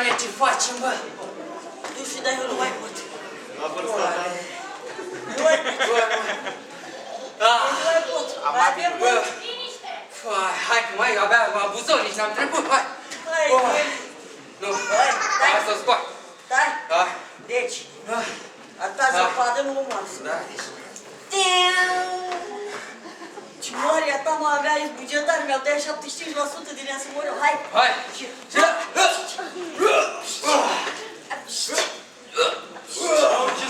Bogdane, ce facem, bă? Tu și dar eu nu mai pot. La vârsta ta. Nu mai pot. Nu mai pot. Mai avem mult. Hai că mai, abia abuzonici n-am trecut, hai. Hai, Nu, hai, hai să o scoat. Stai. Deci, atâta zăpadă nu mă moară. Da, deci. Ce mare, ta mă avea bugetar, mi-au tăiat 75% din ea să mor eu. Hai! Hai!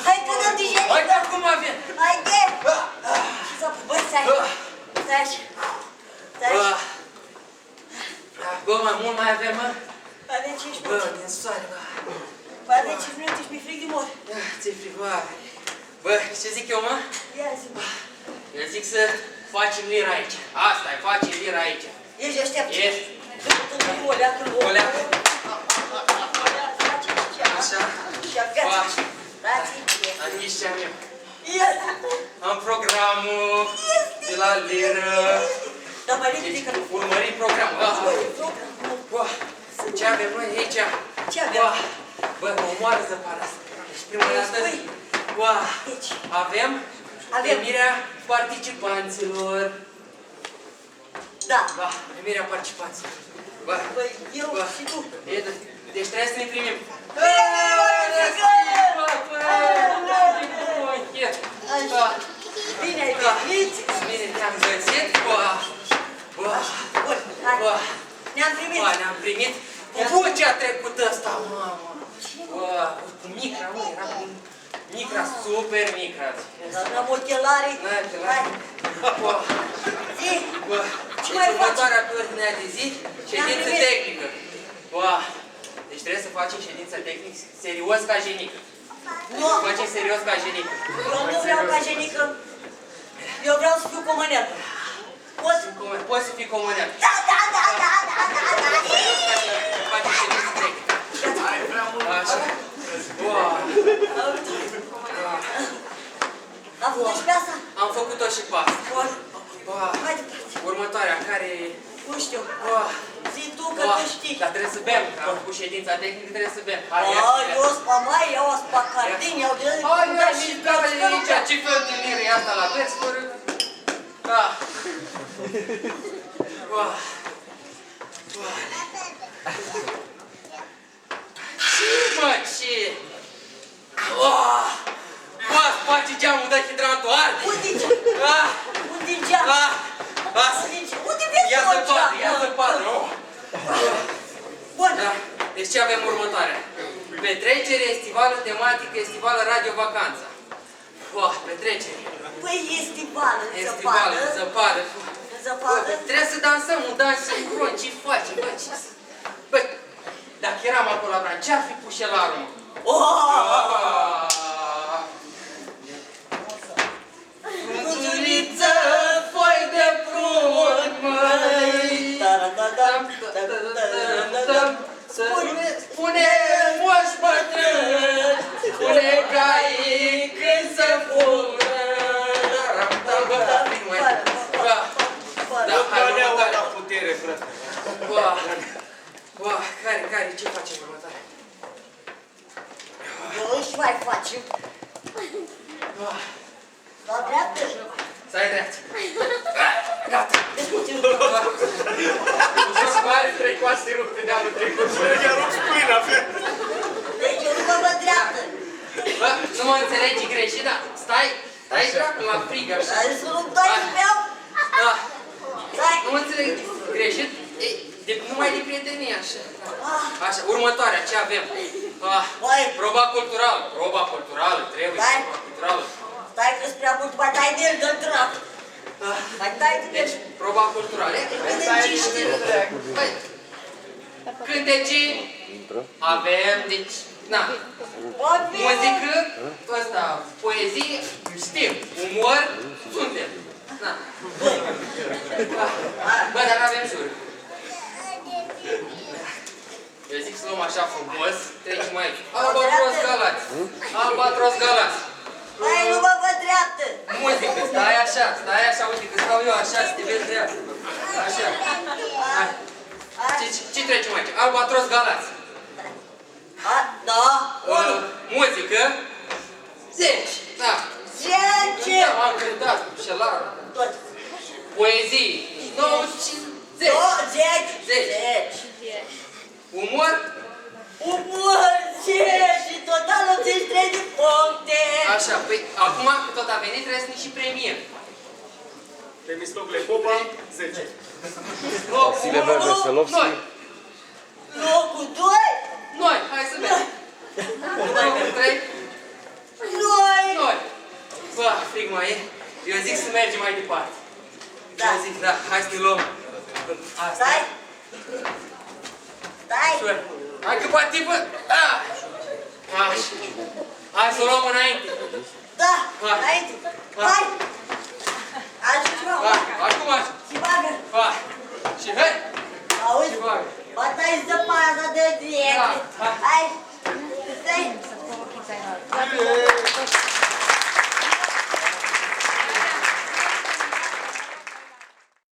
Hai că dăm digerii! Hai că acum avem! Haide! Băi, stai! Stai așa! Stai așa! Bă, mai mult mai avem, mă? Avem 5 minute. Bă, din soare, bă. Păi avem 5 minute și mi-e frig de mor. Ți-e frig, bă. Bă, ce zic eu, mă? Ia zi, bă. Eu zic să facem lira aici. Asta-i, facem lira aici. Ești, așteaptă. Ești. Dă-mi o leacă. O leacă. Așa. Și-a gata. Dați-i. Aici ce am eu. Ia. Am programul de la liră. Dar mai ridică. Urmărim programul. Bă, ce avem noi aici? Ce avem? Bă, mă moară zăpada asta. Deci prima dată, bă, avem primirea participanților. Da. Bă, primirea participanților. Bă, Băi, eu și tu. Deci trebuie să ne primim. Bine ai venit. Bine te-am găsit. Bă, ne-am primit. Bă, ne-am primit. Bă, ce-a trecut ăsta, mamă. Bă, cu micra, mă, era cu micra, super micra. N-am ochelari. N-ai ochelari. Bă, Zi. Bă, Ce deci mai faci? următoarea pe ordinea de zi, ședință primit. tehnică. Bă, deci trebuie să facem ședință tehnică serios ca jenică. Nu. Facem serios ca jenică. Eu nu vreau ca jenică. Eu vreau să fiu comunel. Poți? Poți să fii comunel. Da. Facem ședință tehnică. Ai prea mult. Așa. Bă. Am făcut și pe asta? Am făcut-o și pe asta. Bun. Bă, Mai departe. următoarea, care... Nu știu. Bă, Zi tu că tu știi. dar trebuie să bem, că am făcut ședința tehnică, trebuie să bem. Eu spa mai, eu spa cardini, eu de... Hai, ia, și beau aici, ce fel de liră e asta la vers, fără? Da. Bă. Ce? Bă, sparge geamul, dă hidrantul, arde! Unde-i geam? Asta. Unde vezi Ia tu zăpadă, geam? ia zăpadă. Bun. Da. Deci ce avem următoarea? Petrecere estivală tematică, estivală radio vacanța. Petrecere. Păi estivală, Estivală, zăpadă. zăpadă. Trebuie să dansăm un dans sincron, ce facem? Băi, dacă eram acolo la Bran, ce-ar fi pușelarul, mă? Frunzuliță, foi de prun, măi. Spune moș bătrân, spune caii când să fură. Da, putere, frate. Care, ce facem următoare? Și mai facem. La dreaptă. Stai dreaptă. Gata. Și mai are 3 coaste rupte de anul trecut. I-a rupt pâina, frate. Deci eu nu mă văd dreaptă. Bă, nu mă înțelegi greșit, dar stai dracu la frig, așa. Să nu-mi dai meu. Da. Stai. Nu mă înțelegi greșit, numai de prietenie, așa. Așa, următoarea, ce avem? Proba culturală, trebuie proba culturală. Stai că-s prea mult, mai dai de el, dă-l dracu. Mai dai de el. Deci, proba culturală. Cântecii avem, deci, na. Muzică, ăsta, poezie, știm. Umor, suntem. Na. Bă, dar avem jur. Eu zic să luăm așa frumos, trecem aici. Albatros Galați. Hai, nu mă văd dreaptă. Muzică, stai așa, uite că stau eu așa, să te vezi dreaptă. Așa. Hai. Ce trecem aici? Albatros Galați. Da. Muzică. 10. Da. 10. Da, am cântat cu șelarul. Tot. Poezie. 95. 10. 10. Umor. Umor 10. Total 83 de puncte. Așa, păi acum că tot a venit trebuie să ne și premiem. Temistocule Popa, 10. Locul 1, noi. Locul 2. Noi, hai să vedem. Locul 3, noi. Bă, frig mai e. Eu zic să mergem mai departe. Da. Eu zic, da, hai să ne luăm. Asta. Stai. Ușor. Hai că poate, bă. Așa. Hai să o luăm înainte. Da, Hai. înainte. Hai. Hai. Ajută-mă. Hai, acum așa. Și bagă. Hai. Și hai. Auzi? Și bagă. Bata-i zăpada de diete. Da, hai. Hai.